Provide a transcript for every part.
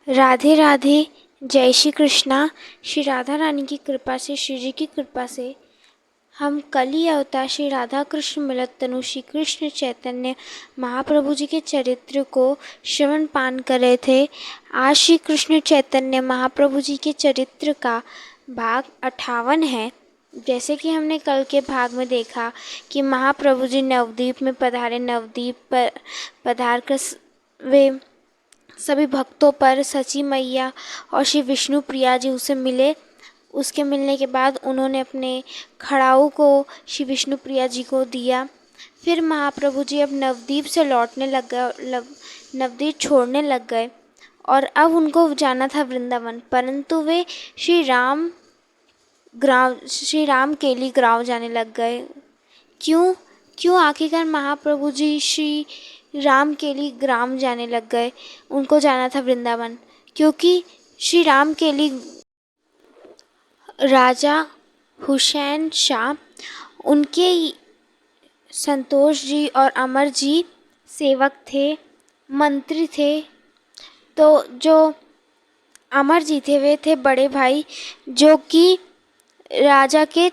राधे राधे। जय श्री कृष्णा। श्री राधा रानी की कृपा से, श्री जी की कृपा से हम कली अवतार श्री राधा कृष्ण मिलत तनु श्री कृष्ण चैतन्य महाप्रभु जी के चरित्र को श्रवण पान कर रहे थे। आज श्री कृष्ण चैतन्य महाप्रभु जी के चरित्र का भाग 58 है। जैसे कि हमने कल के भाग में देखा कि महाप्रभु जी नवद्वीप में पधारे। नवद्वीप पर पधार कर वे सभी भक्तों पर, सची मैया और श्री विष्णु प्रिया जी उसे मिले। उसके मिलने के बाद उन्होंने अपने खड़ाऊ को श्री विष्णु प्रिया जी को दिया। फिर महाप्रभु जी अब नवद्वीप से लौटने लग गए, नवद्वीप छोड़ने लग गए और अब उनको जाना था वृंदावन। परंतु वे श्री राम केली गाँव जाने लग गए। क्यों आखिरकार महाप्रभु जी श्री राम केली ग्राम जाने लग गए? उनको जाना था वृंदावन, क्योंकि श्री राम केली राजा हुसैन शाह, उनके संतोष जी और अमर जी सेवक थे, मंत्री थे। तो जो अमर जी थे वे थे बड़े भाई, जो कि राजा के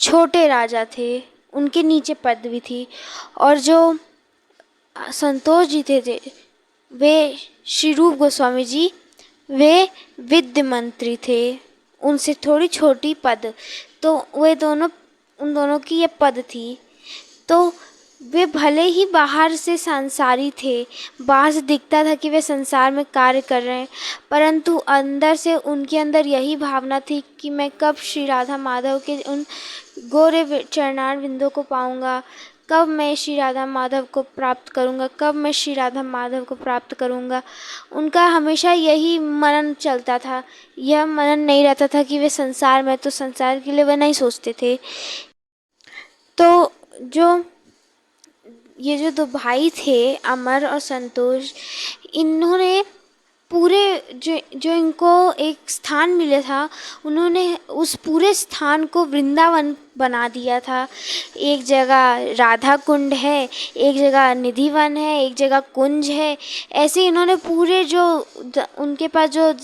छोटे राजा थे, उनके नीचे पदवी थी। और जो संतोष जी थे वे श्री रूप गोस्वामी जी, वे विद्य मंत्री थे, उनसे थोड़ी छोटी पद। तो उन दोनों की ये पद थी। तो वे भले ही बाहर से संसारी थे, बाहर से दिखता था कि वे संसार में कार्य कर रहे हैं, परंतु अंदर से उनके अंदर यही भावना थी कि मैं कब श्री राधा माधव के उन गोरे चरणार बिंदु को पाऊंगा, कब मैं श्री राधा माधव को प्राप्त करूंगा, कब मैं श्री राधा माधव को प्राप्त करूंगा। उनका हमेशा यही मनन चलता था। यह मनन नहीं रहता था कि वे संसार में, तो संसार के लिए वे नहीं सोचते थे। तो ये जो दो भाई थे अमर और संतोष, इन्होंने पूरे जो इनको एक स्थान मिला था, उन्होंने उस पूरे स्थान को वृंदावन बना दिया था। एक जगह राधा कुंड है, एक जगह निधिवन है, एक जगह कुंज है। ऐसे इन्होंने पूरे जो उनके पास जो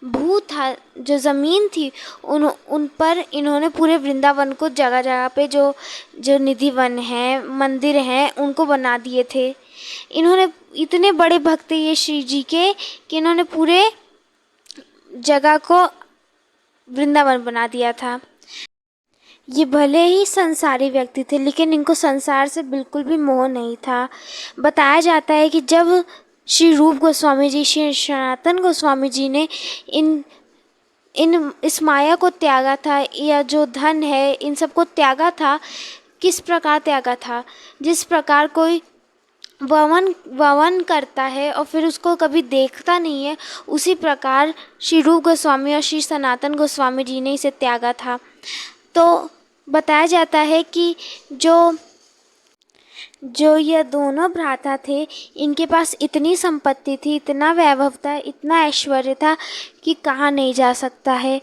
भू था, जो ज़मीन थी, उन पर इन्होंने पूरे वृंदावन को जगह जगह पे जो निधिवन है, मंदिर हैं, उनको बना दिए थे। इन्होंने इतने बड़े भक्त थे ये श्री जी के कि इन्होंने पूरे जगह को वृंदावन बना दिया था। ये भले ही संसारी व्यक्ति थे, लेकिन इनको संसार से बिल्कुल भी मोह नहीं था। बताया जाता है कि जब श्री रूप गोस्वामी जी, श्री सनातन गोस्वामी जी ने इस माया को त्यागा था, या जो धन है इन सब को त्यागा था, किस प्रकार त्यागा था? जिस प्रकार कोई वमन करता है और फिर उसको कभी देखता नहीं है, उसी प्रकार श्री रूप गोस्वामी और श्री सनातन गोस्वामी जी ने इसे त्यागा था। तो बताया जाता है कि जो ये दोनों भ्राता थे, इनके पास इतनी संपत्ति थी, इतना वैभव था, इतना ऐश्वर्य था कि कहा नहीं जा सकता है।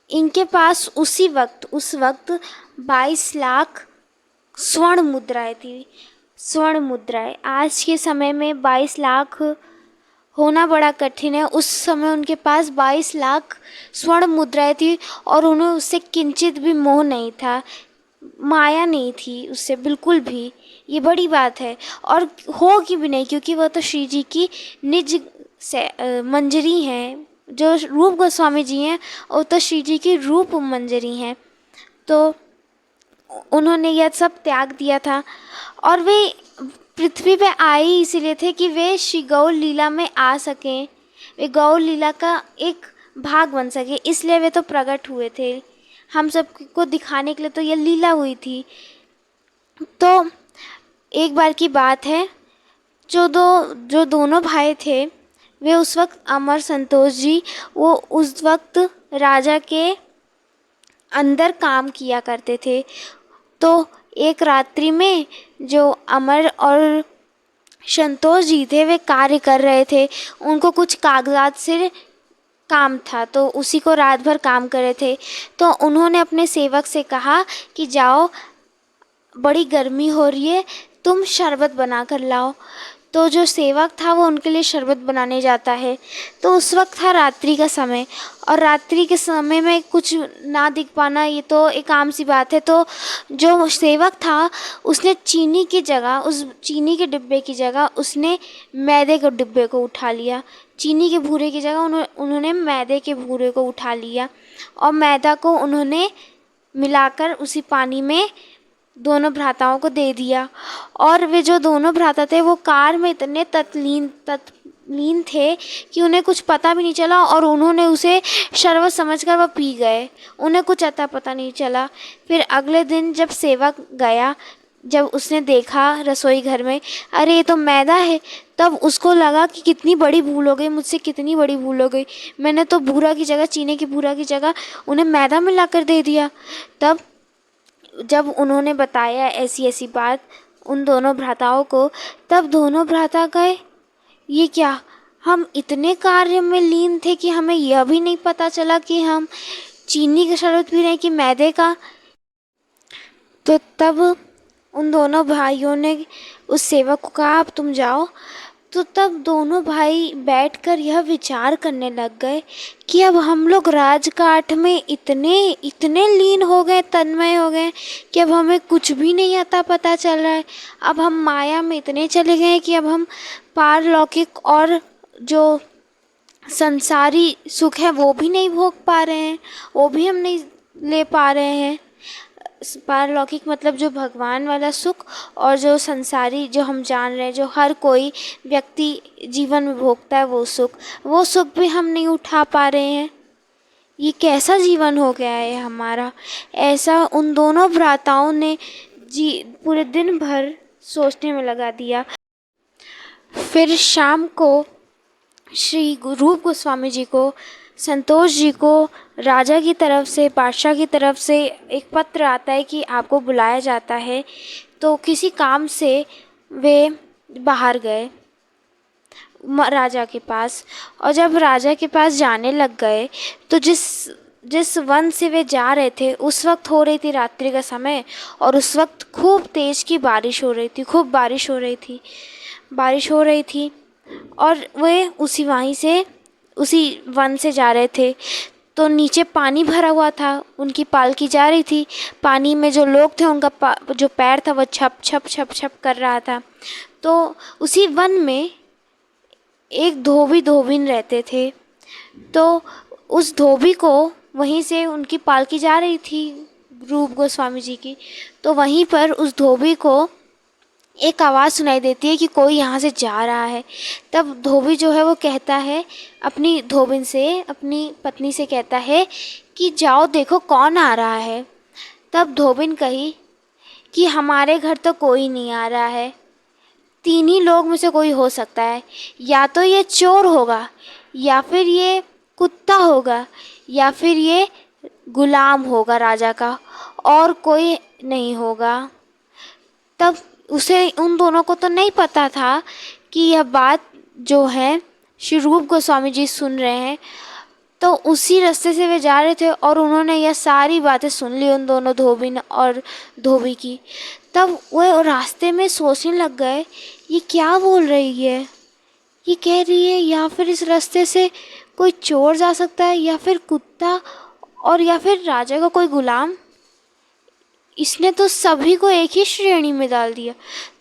इनके पास उस वक्त 22 लाख स्वर्ण मुद्राएं थी। स्वर्ण मुद्राएं आज के समय में 22 लाख होना बड़ा कठिन है। उस समय उनके पास 22 लाख स्वर्ण मुद्राएं थी और उन्हें उससे किंचित भी मोह नहीं था, माया नहीं थी उससे बिल्कुल भी। ये बड़ी बात है, और होगी भी नहीं, क्योंकि वह तो श्री जी की निज से मंजरी हैं। जो रूप गोस्वामी जी हैं वो तो श्री जी की रूप मंजरी हैं। तो उन्होंने यह सब त्याग दिया था, और वे पृथ्वी पे आए ही इसीलिए थे कि वे श्री गौर लीला में आ सकें, वे गौर लीला का एक भाग बन सके, इसलिए वे तो प्रकट हुए थे। हम सबको दिखाने के लिए तो यह लीला हुई थी। तो एक बार की बात है, जो दोनों भाई थे, वे उस वक्त अमर संतोष जी, वो उस वक्त राजा के अंदर काम किया करते थे। तो एक रात्रि में जो अमर और संतोष जी थे वे कार्य कर रहे थे। उनको कुछ कागजात से काम था, तो उसी को रात भर काम कर रहे थे। तो उन्होंने अपने सेवक से कहा कि जाओ, बड़ी गर्मी हो रही है, तुम शरबत बना कर लाओ। तो जो सेवक था वो उनके लिए शरबत बनाने जाता है। तो उस वक्त था रात्रि का समय, और रात्रि के समय में कुछ ना दिख पाना ये तो एक आम सी बात है। तो जो सेवक था उसने चीनी की जगह, उस चीनी के डिब्बे की जगह उसने मैदे के डिब्बे को उठा लिया। चीनी के भूरे की जगह उन्होंने मैदे के भूरे को उठा लिया, और मैदा को उन्होंने मिलाकर उसी पानी में दोनों भ्राताओं को दे दिया। और वे जो दोनों भ्राता थे वो कार में इतने तल्लीन थे कि उन्हें कुछ पता भी नहीं चला, और उन्होंने उसे शरबत समझकर वह पी गए। उन्हें कुछ अता पता नहीं चला। फिर अगले दिन जब सेवक गया, जब उसने देखा रसोई घर में, अरे ये तो मैदा है, तब उसको लगा कि कितनी बड़ी भूल हो गई मुझसे, कितनी बड़ी भूल हो गई। मैंने तो भूरा की जगह, चीनी की भूरा की जगह उन्हें मैदा मिला कर दे दिया। तब जब उन्होंने बताया ऐसी ऐसी बात उन दोनों भ्राताओं को, तब दोनों भ्राता गए, ये क्या, हम इतने कार्य में लीन थे कि हमें यह भी नहीं पता चला कि हम चीनी का शरबत पी रहे हैं कि मैदे का। तो तब उन दोनों भाइयों ने उस सेवक को कहा, अब तुम जाओ। तो तब दोनों भाई बैठकर यह विचार करने लग गए कि अब हम लोग राजकाट में इतने लीन हो गए, तन्मय हो गए कि अब हमें कुछ भी नहीं आता पता चल रहा है। अब हम माया में इतने चले गए कि अब हम पारलौकिक और जो संसारी सुख है वो भी नहीं भोग पा रहे हैं, वो भी हम नहीं ले पा रहे हैं। पारलौकिक मतलब जो भगवान वाला सुख, और जो संसारी जो हम जान रहे हैं, जो हर कोई व्यक्ति जीवन में भोगता है वो सुख भी हम नहीं उठा पा रहे हैं। ये कैसा जीवन हो गया है हमारा। ऐसा उन दोनों भ्राताओं ने पूरे दिन भर सोचने में लगा दिया। फिर शाम को श्री रूप गोस्वामी जी को, संतोष जी को राजा की तरफ से, बादशाह की तरफ से एक पत्र आता है कि आपको बुलाया जाता है। तो किसी काम से वे बाहर गए राजा के पास, और जब राजा के पास जाने लग गए तो जिस वन से वे जा रहे थे उस वक्त हो रही थी रात्रि का समय, और उस वक्त खूब तेज़ की बारिश हो रही थी, खूब बारिश हो रही थी। और वे उसी वन से जा रहे थे। तो नीचे पानी भरा हुआ था, उनकी पालकी जा रही थी, पानी में जो लोग थे उनका जो पैर था वो छप छप छप छप कर रहा था। तो उसी वन में एक धोबीन रहते थे। तो उस धोबी को वहीं से उनकी पालकी जा रही थी रूप गोस्वामी जी की, तो वहीं पर उस धोबी को एक आवाज़ सुनाई देती है कि कोई यहाँ से जा रहा है। तब धोबी जो है वो कहता है अपनी धोबिन से, अपनी पत्नी से कहता है कि जाओ देखो कौन आ रहा है। तब धोबिन कही कि हमारे घर तो कोई नहीं आ रहा है, 3 ही लोग में से कोई हो सकता है, या तो ये चोर होगा, या फिर ये कुत्ता होगा, या फिर ये गुलाम होगा राजा का, और कोई नहीं होगा। तब उसे उन दोनों को तो नहीं पता था कि यह बात जो है श्री रूप गोस्वामी जी सुन रहे हैं। तो उसी रास्ते से वे जा रहे थे और उन्होंने यह सारी बातें सुन ली उन दोनों धोबिन और धोबी की। तब वह रास्ते में सोचने लग गए, ये क्या बोल रही है, ये कह रही है या फिर इस रास्ते से कोई चोर जा सकता है, या फिर कुत्ता, और या फिर राजा का कोई गुलाम। इसने तो सभी को एक ही श्रेणी में डाल दिया।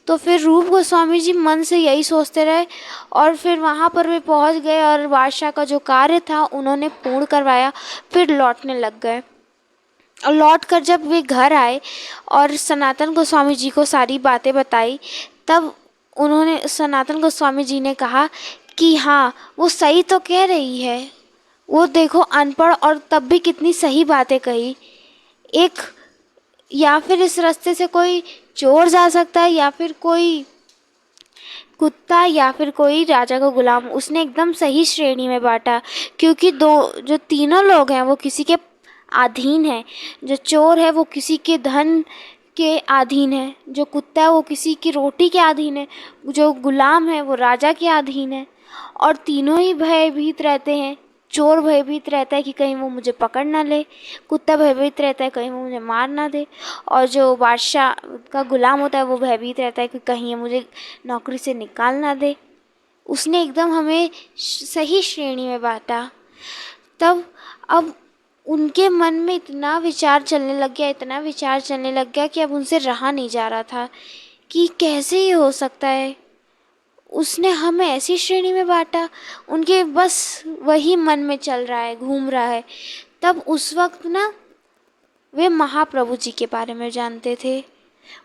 तो फिर रूप गोस्वामी जी मन से यही सोचते रहे, और फिर वहाँ पर वे पहुँच गए और बादशाह का जो कार्य था उन्होंने पूर्ण करवाया। फिर लौटने लग गए, और लौट कर जब वे घर आए और सनातन गोस्वामी जी को सारी बातें बताई, तब उन्होंने सनातन गोस्वामी जी ने कहा कि हाँ वो सही तो कह रही है, वो देखो अनपढ़ और तब भी कितनी सही बातें कही। एक या फिर इस रास्ते से कोई चोर जा सकता है, या फिर कोई कुत्ता, या फिर कोई राजा का गुलाम। उसने एकदम सही श्रेणी में बांटा, क्योंकि जो तीनों लोग हैं वो किसी के अधीन है। जो चोर है वो किसी के धन के अधीन है, जो कुत्ता है वो किसी की रोटी के अधीन है, जो गुलाम है वो राजा के अधीन है, और तीनों ही भयभीत रहते हैं। चोर भयभीत रहता है कि कहीं वो मुझे पकड़ ना ले, कुत्ता भयभीत रहता है कहीं वो मुझे मार ना दे, और जो बादशाह का गुलाम होता है वो भयभीत रहता है कि कहीं ये मुझे नौकरी से निकाल ना दे। उसने एकदम हमें सही श्रेणी में बांटा। तब अब उनके मन में इतना विचार चलने लग गया, इतना विचार चलने लग गया कि अब उनसे रहा नहीं जा रहा था कि कैसे ये हो सकता है, उसने हमें ऐसी श्रेणी में बांटा। उनके बस वही मन में चल रहा है, घूम रहा है। तब उस वक्त ना वे महाप्रभु जी के बारे में जानते थे।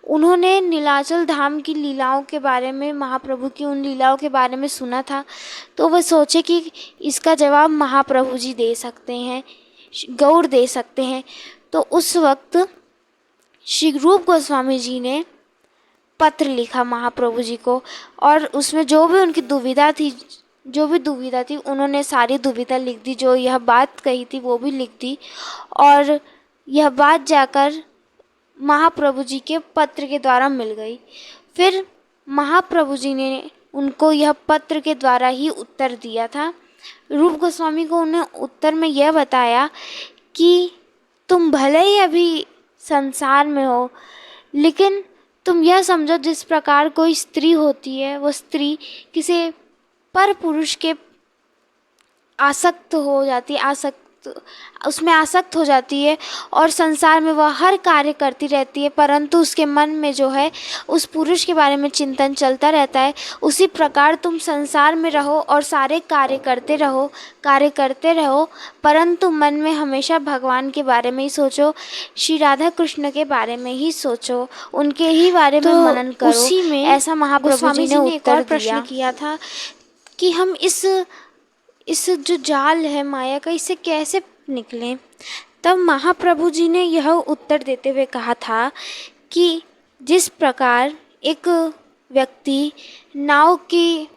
उन्होंने नीलाचल धाम की लीलाओं के बारे में, महाप्रभु की उन लीलाओं के बारे में सुना था। तो वह सोचे कि इसका जवाब महाप्रभु जी दे सकते हैं, गौर दे सकते हैं। तो उस वक्त श्री रूप गोस्वामी जी ने पत्र लिखा महाप्रभु जी को, और उसमें जो भी उनकी दुविधा थी उन्होंने सारी दुविधा लिख दी, जो यह बात कही थी वो भी लिख दी। और यह बात जाकर महाप्रभु जी के पत्र के द्वारा मिल गई। फिर महाप्रभु जी ने उनको यह पत्र के द्वारा ही उत्तर दिया था। रूप गोस्वामी को उन्हें उत्तर में यह बताया कि तुम भले ही अभी संसार में हो, लेकिन तुम यह समझो जिस प्रकार कोई स्त्री होती है, वो स्त्री किसी पर पुरुष के उसमें आसक्त हो जाती है और संसार में वह हर कार्य करती रहती है, परंतु उसके मन में जो है उस पुरुष के बारे में चिंतन चलता रहता है। उसी प्रकार तुम संसार में रहो और सारे कार्य करते रहो, परंतु मन में हमेशा भगवान के बारे में ही सोचो, श्री राधा कृष्ण के बारे में ही सोचो, उनके ही बारे में मनन करो। उसी में ऐसा महाप्रभु जी ने एक और प्रश्न किया था कि हम इस जो जाल है माया का, इससे कैसे निकलें। तब महाप्रभु जी ने यह उत्तर देते हुए कहा था कि जिस प्रकार एक व्यक्ति नाव की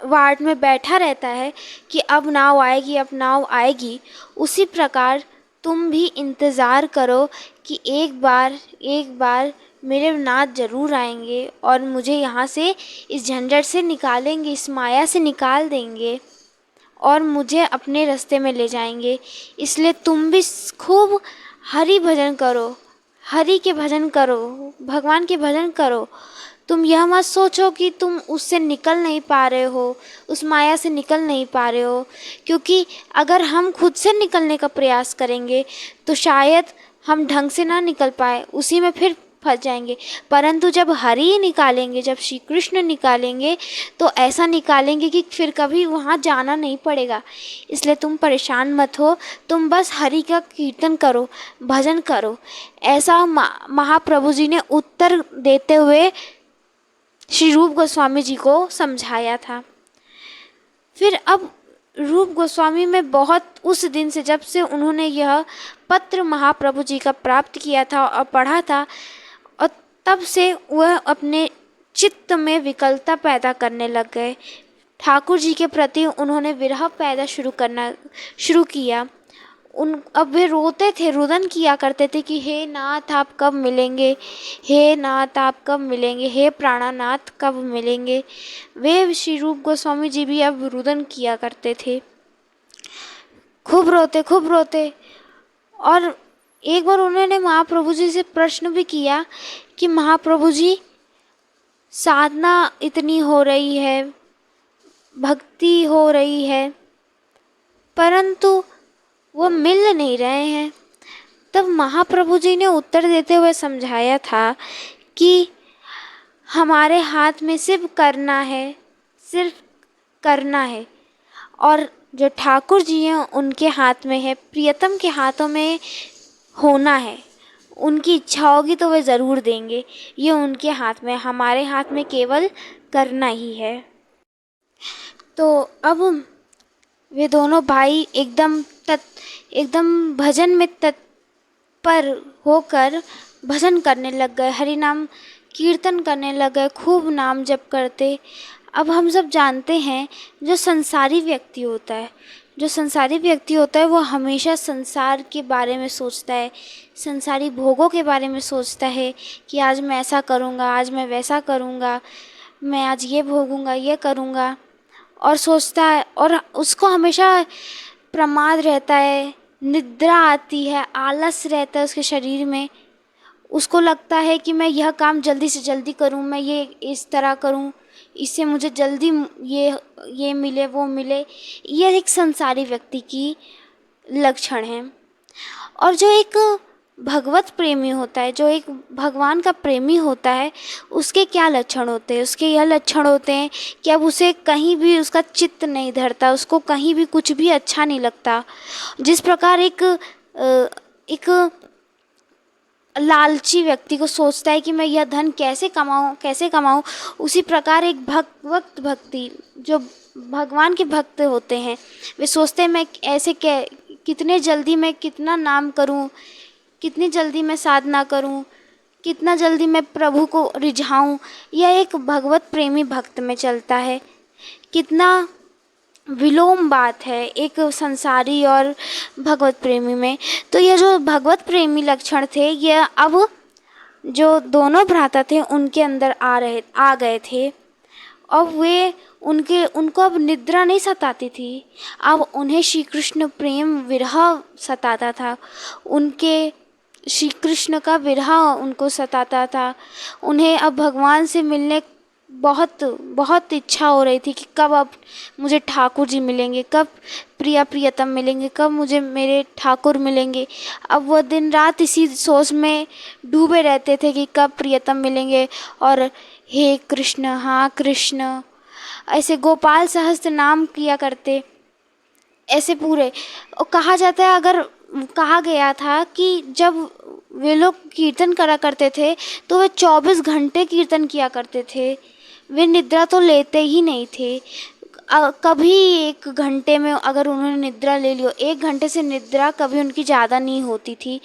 वाट में बैठा रहता है कि अब नाव आएगी, उसी प्रकार तुम भी इंतज़ार करो कि एक बार मेरे नाथ ज़रूर आएंगे और मुझे यहाँ से इस झंझट से निकालेंगे, इस माया से निकाल देंगे और मुझे अपने रास्ते में ले जाएंगे। इसलिए तुम भी खूब हरि भजन करो, हरि के भजन करो, भगवान के भजन करो। तुम यह मत सोचो कि तुम उससे निकल नहीं पा रहे हो, उस माया से निकल नहीं पा रहे हो, क्योंकि अगर हम खुद से निकलने का प्रयास करेंगे तो शायद हम ढंग से ना निकल पाए, उसी में फिर फंस जाएंगे। परंतु जब हरि निकालेंगे, जब श्री कृष्ण निकालेंगे, तो ऐसा निकालेंगे कि फिर कभी वहाँ जाना नहीं पड़ेगा। इसलिए तुम परेशान मत हो, तुम बस हरि का कीर्तन करो, भजन करो। ऐसा महाप्रभु जी ने उत्तर देते हुए श्री रूप गोस्वामी जी को समझाया था। फिर अब रूप गोस्वामी में बहुत, उस दिन से जब से उन्होंने यह पत्र महाप्रभु जी का प्राप्त किया था और पढ़ा था, और तब से वह अपने चित्त में विकलता पैदा करने लग गए। ठाकुर जी के प्रति उन्होंने विरह पैदा शुरू किया। अब वे रोते थे, रुदन किया करते थे कि हे नाथ आप कब मिलेंगे, हे नाथ आप कब मिलेंगे, हे प्राणानाथ कब मिलेंगे। वे श्री रूप गोस्वामी जी भी अब रुदन किया करते थे, खूब रोते। और एक बार उन्होंने महाप्रभु जी से प्रश्न भी किया कि महाप्रभु जी, साधना इतनी हो रही है, भक्ति हो रही है, परंतु वो मिल नहीं रहे हैं। तब महाप्रभु जी ने उत्तर देते हुए समझाया था कि हमारे हाथ में सिर्फ करना है, और जो ठाकुर जी हैं उनके हाथ में है, प्रियतम के हाथों में होना है। उनकी इच्छा होगी तो वे ज़रूर देंगे, ये उनके हाथ में, हमारे हाथ में केवल करना ही है। तो अब वे दोनों भाई एकदम भजन में तत्पर होकर भजन करने लग गए, हरि नाम कीर्तन करने लग गए, खूब नाम जप करते। अब हम सब जानते हैं जो संसारी व्यक्ति होता है वो हमेशा संसार के बारे में सोचता है, संसारी भोगों के बारे में सोचता है कि आज मैं ऐसा करूँगा, आज मैं वैसा करूँगा, मैं आज ये भोगूँगा, ये करूँगा, और सोचता है। और उसको हमेशा प्रमाद रहता है, निद्रा आती है, आलस रहता है उसके शरीर में। उसको लगता है कि मैं यह काम जल्दी से जल्दी करूं, मैं ये इस तरह करूं, इससे मुझे जल्दी ये मिले वो मिले। यह एक संसारी व्यक्ति की लक्षण है। और जो एक भगवत प्रेमी होता है, जो एक भगवान का प्रेमी होता है, उसके क्या लक्षण होते हैं? उसके यह लक्षण होते हैं कि अब उसे कहीं भी उसका चित्त नहीं धरता, उसको कहीं भी कुछ भी अच्छा नहीं लगता। जिस प्रकार एक लालची व्यक्ति को सोचता है कि मैं यह धन कैसे कमाऊं, उसी प्रकार एक भक्ति जो भगवान के भक्त होते हैं, वे सोचते हैं मैं ऐसे कितने जल्दी मैं कितना नाम करूं, कितनी जल्दी मैं साधना करूं, कितना जल्दी मैं प्रभु को रिझाऊं। यह एक भगवत प्रेमी भक्त में चलता है। कितना विलोम बात है एक संसारी और भगवत प्रेमी में। तो ये जो भगवत प्रेमी लक्षण थे, ये अब जो दोनों भ्राता थे उनके अंदर आ गए थे। अब उनको अब निद्रा नहीं सताती थी, अब उन्हें श्री कृष्ण प्रेम विरह सताता था। उनके श्री कृष्ण का विरह उनको सताता था। उन्हें अब भगवान से मिलने बहुत बहुत इच्छा हो रही थी कि कब अब मुझे ठाकुर जी मिलेंगे, कब प्रियतम मिलेंगे, कब मुझे मेरे ठाकुर मिलेंगे। अब वह दिन रात इसी सोच में डूबे रहते थे कि कब प्रियतम मिलेंगे। और हे कृष्ण, हाँ कृष्ण, ऐसे गोपाल सहस्त्र नाम किया करते, ऐसे पूरे। और कहा गया था कि जब वे लोग कीर्तन करा करते थे तो वे 24 घंटे कीर्तन किया करते थे। वे निद्रा तो लेते ही नहीं थे। कभी 1 घंटे में अगर उन्होंने निद्रा ले लियो, 1 घंटे से निद्रा कभी उनकी ज़्यादा नहीं होती थी।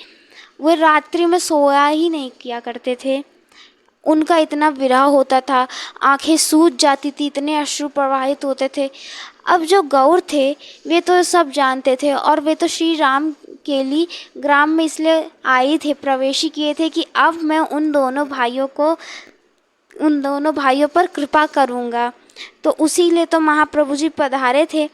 वे रात्रि में सोया ही नहीं किया करते थे। उनका इतना विरह होता था, आंखें सूज जाती थी, इतने अश्रु प्रवाहित होते थे। अब जो गौर थे वे तो सब जानते थे, और वे तो श्री राम के लिए ग्राम में इसलिए आए थे, प्रवेश किए थे कि अब मैं उन दोनों भाइयों पर कृपा करूँगा। तो उसीलिए तो महाप्रभु जी पधारे थे।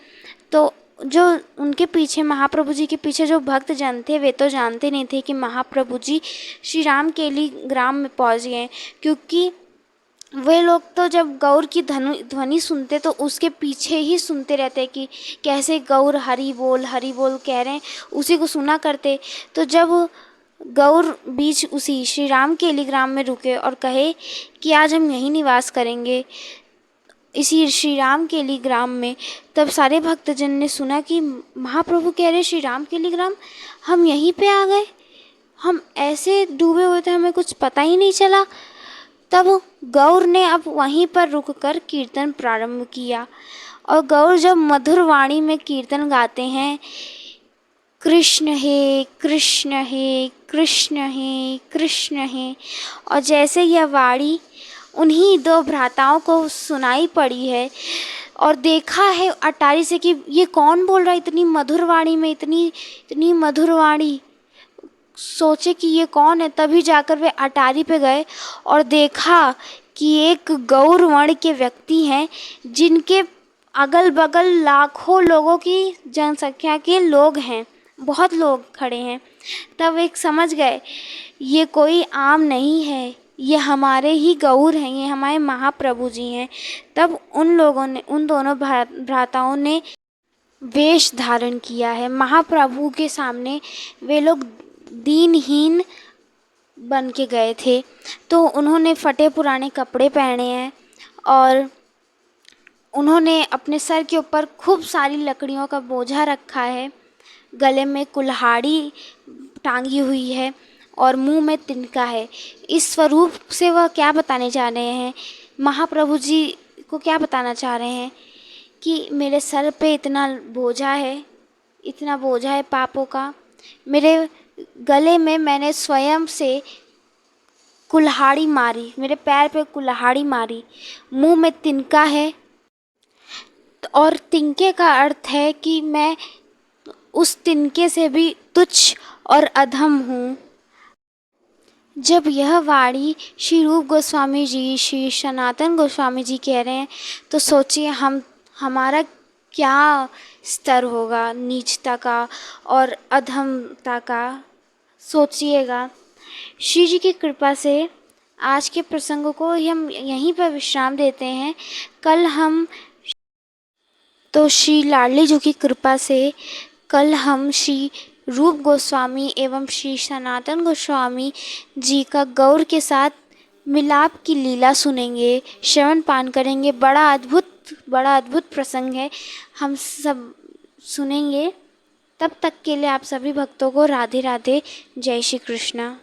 तो जो उनके पीछे, महाप्रभु जी के पीछे जो भक्त जन थे, वे तो जानते नहीं थे कि महाप्रभु जी श्री राम के लिए ग्राम में पहुंच गए। क्योंकि वे लोग तो जब गौर की ध्वनि सुनते तो उसके पीछे ही सुनते रहते कि कैसे गौर हरि बोल कह रहे हैं, उसी को सुना करते। तो जब गौर बीच उसी श्री राम के लिए ग्राम में रुके और कहे कि आज हम यहीं निवास करेंगे, इसी श्री राम के लिए ग्राम में, तब सारे भक्तजन ने सुना कि महाप्रभु कह रहे श्री राम के लिए ग्राम, हम यहीं पे आ गए, हम ऐसे डूबे हुए थे, हमें कुछ पता ही नहीं चला। तब गौर ने अब वहीं पर रुककर कीर्तन प्रारंभ किया। और गौर जब मधुर वाणी में कीर्तन गाते हैं, कृष्ण हे कृष्ण हे कृष्ण हे कृष्ण हे, और जैसे यह वाणी उन्हीं 2 भ्राताओं को सुनाई पड़ी है और देखा है अटारी से कि ये कौन बोल रहा है इतनी मधुर वाणी में, इतनी मधुर वाणी। सोचे कि ये कौन है, तभी जाकर वे अटारी पे गए और देखा कि एक गौर वर्ण के व्यक्ति हैं, जिनके अगल बगल लाखों लोगों की जनसंख्या के लोग हैं, बहुत लोग खड़े हैं। तब एक समझ गए ये कोई आम नहीं है, ये हमारे ही गौर हैं, ये हमारे महाप्रभु जी हैं। तब उन दोनों भ्राताओं ने वेश धारण किया है। महाप्रभु के सामने वे लोग दीनहीन बन के गए थे, तो उन्होंने फटे पुराने कपड़े पहने हैं और उन्होंने अपने सर के ऊपर खूब सारी लकड़ियों का बोझा रखा है, गले में कुल्हाड़ी टांगी हुई है और मुंह में तिनका है। इस स्वरूप से वह क्या बताने जा रहे हैं, महाप्रभु जी को क्या बताना चाह रहे हैं कि मेरे सर पे इतना बोझा है पापों का, मेरे गले में मैंने स्वयं से कुल्हाड़ी मारी, मेरे पैर पे कुल्हाड़ी मारी, मुंह में तिनका है, और तिनके का अर्थ है कि मैं उस तिनके से भी तुच्छ और अधम हूँ। जब यह वाणी श्री रूप गोस्वामी जी, श्री सनातन गोस्वामी जी कह रहे हैं, तो सोचिए हमारा क्या स्तर होगा नीचता का और अधमता का, सोचिएगा। श्री जी की कृपा से आज के प्रसंग को हम यहीं पर विश्राम देते हैं। कल हम तो श्री लाडली जी की कृपा से कल हम श्री रूप गोस्वामी एवं श्री सनातन गोस्वामी जी का गौर के साथ मिलाप की लीला सुनेंगे, श्रवण पान करेंगे। बड़ा अद्भुत प्रसंग है, हम सब सुनेंगे। तब तक के लिए आप सभी भक्तों को राधे राधे, जय श्री कृष्णा।